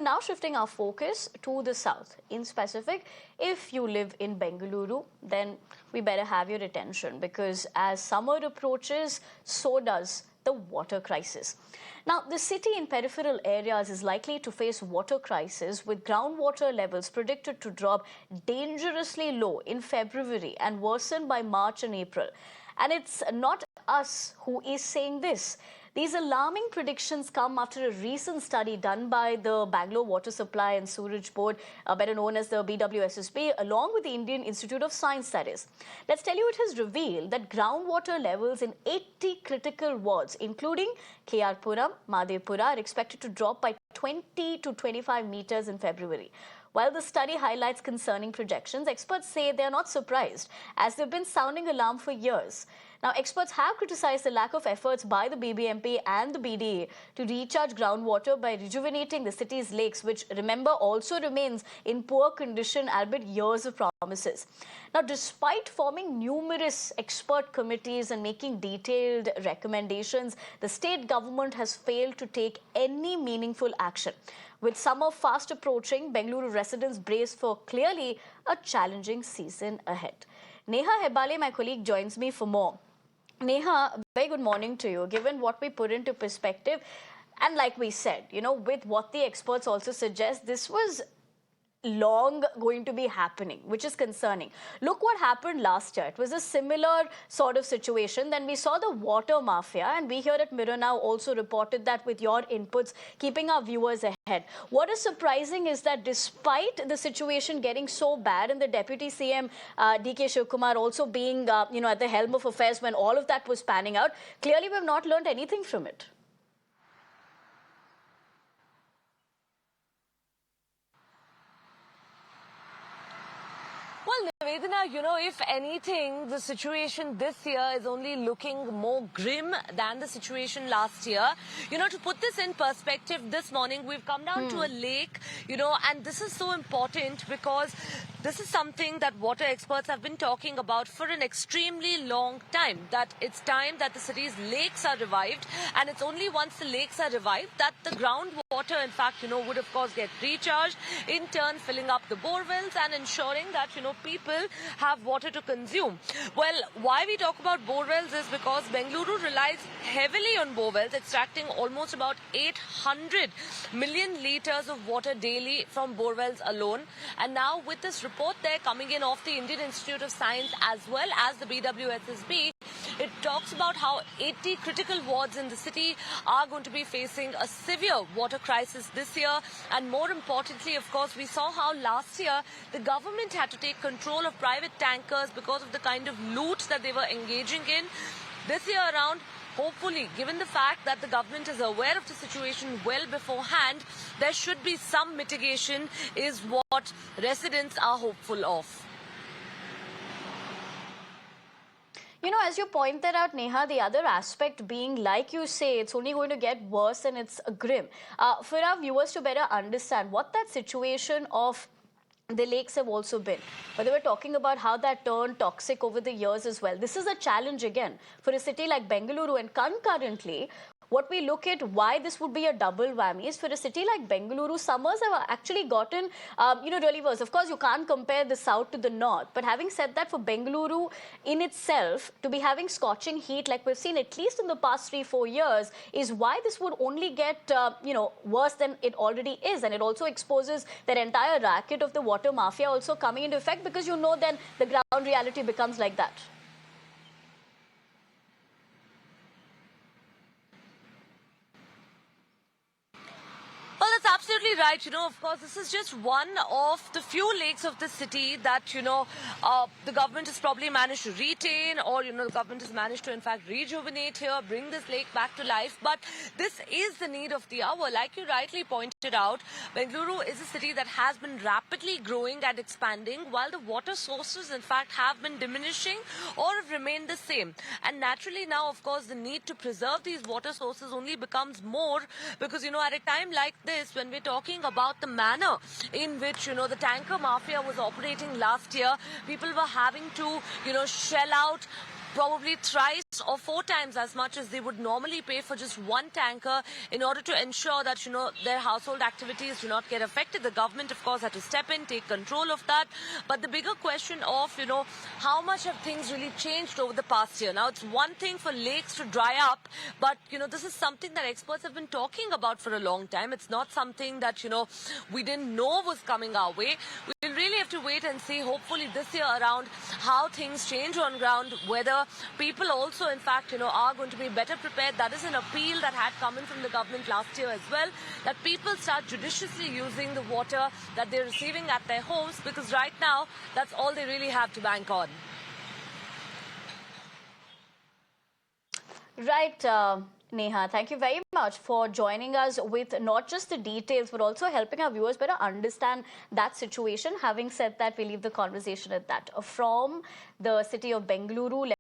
now shifting our focus to the south. In specific, if you live in Bengaluru, then we better have your attention because as summer approaches, so does the water crisis. Now, the city in peripheral areas is likely to face water crisis with groundwater levels predicted to drop dangerously low in February and worsen by March and April. And it's not us who is saying this. These alarming predictions come after a recent study done by the Bangalore Water Supply and Sewerage Board, better known as the BWSSB, along with the Indian Institute of Science, that is. Let's tell you, it has revealed that groundwater levels in 80 critical wards, including KR-Puram, Madhepura, are expected to drop by 20 to 25 meters in February. While the study highlights concerning projections, experts say they are not surprised, as they've been sounding alarm for years. Now, experts have criticized the lack of efforts by the BBMP and the BDA to recharge groundwater by rejuvenating the city's lakes, which, remember, also remains in poor condition, albeit years of promises. Now, despite forming numerous expert committees and making detailed recommendations, the state government has failed to take any meaningful action. With summer fast approaching, Bengaluru residents brace for clearly a challenging season ahead. Neha Hebale, my colleague, joins me for more. Neha, very good morning to you. Given what we put into perspective, and like we said, with what the experts also suggest, this was long going to be happening, which is concerning. Look what happened last year. It was a similar sort of situation. Then we saw the water mafia, and we here at Mirror Now also reported that with your inputs, keeping our viewers ahead. What is surprising is that despite the situation getting so bad and the Deputy CM DK Shivkumar also being at the helm of affairs when all of that was panning out, clearly we have not learned anything from it. Well, Nivedana, if anything, the situation this year is only looking more grim than the situation last year. To put this in perspective, this morning we've come down to a lake, and this is so important because this is something that water experts have been talking about for an extremely long time, that it's time that the city's lakes are revived, and it's only once the lakes are revived that the groundwater, in fact, would of course get recharged, in turn filling up the bore wells and ensuring that, people have water to consume. Well, why we talk about bore wells is because Bengaluru relies heavily on bore wells, extracting almost about 800 million litres of water daily from bore wells alone. And now with this report there coming in off the Indian Institute of Science as well as the BWSSB, it talks about how 80 critical wards in the city are going to be facing a severe water crisis this year. And more importantly, of course, we saw how last year the government had to take control of private tankers because of the kind of loot that they were engaging in. This year around, hopefully, given the fact that the government is aware of the situation well beforehand, there should be some mitigation, is what residents are hopeful of. As you pointed out, Neha, the other aspect being, like you say, it's only going to get worse and it's grim. For our viewers to better understand what that situation of the lakes have also been. But they were talking about how that turned toxic over the years as well. This is a challenge again for a city like Bengaluru, and concurrently, what we look at why this would be a double whammy is for a city like Bengaluru, summers have actually gotten, really worse. Of course, you can't compare the south to the north. But having said that, for Bengaluru in itself, to be having scorching heat like we've seen at least in the past 3-4 years is why this would only get, worse than it already is. And it also exposes that entire racket of the water mafia also coming into effect because then the ground reality becomes like that. Well, that's absolutely right. Of course, this is just one of the few lakes of the city that, the government has probably managed to retain, or, the government has managed to, in fact, rejuvenate here, bring this lake back to life. But this is the need of the hour. Like you rightly pointed out, Bengaluru is a city that has been rapidly growing and expanding, while the water sources, in fact, have been diminishing or have remained the same. And naturally now, of course, the need to preserve these water sources only becomes more because, at a time like this, when we're talking about the manner in which, the tanker mafia was operating last year, people were having to, shell out probably thrice or 4 times as much as they would normally pay for just one tanker in order to ensure that, their household activities do not get affected. The government, of course, had to step in, take control of that. But the bigger question of, how much have things really changed over the past year? Now, it's one thing for lakes to dry up, but, this is something that experts have been talking about for a long time. It's not something that, we didn't know was coming our way. We'll really have to wait and see, hopefully this year around, how things change on ground, whether people also, in fact, are going to be better prepared. That is an appeal that had come in from the government last year as well, that people start judiciously using the water that they're receiving at their homes, because right now, that's all they really have to bank on. Right, Neha, thank you very much for joining us with not just the details, but also helping our viewers better understand that situation. Having said that, we leave the conversation at that. From the city of Bengaluru.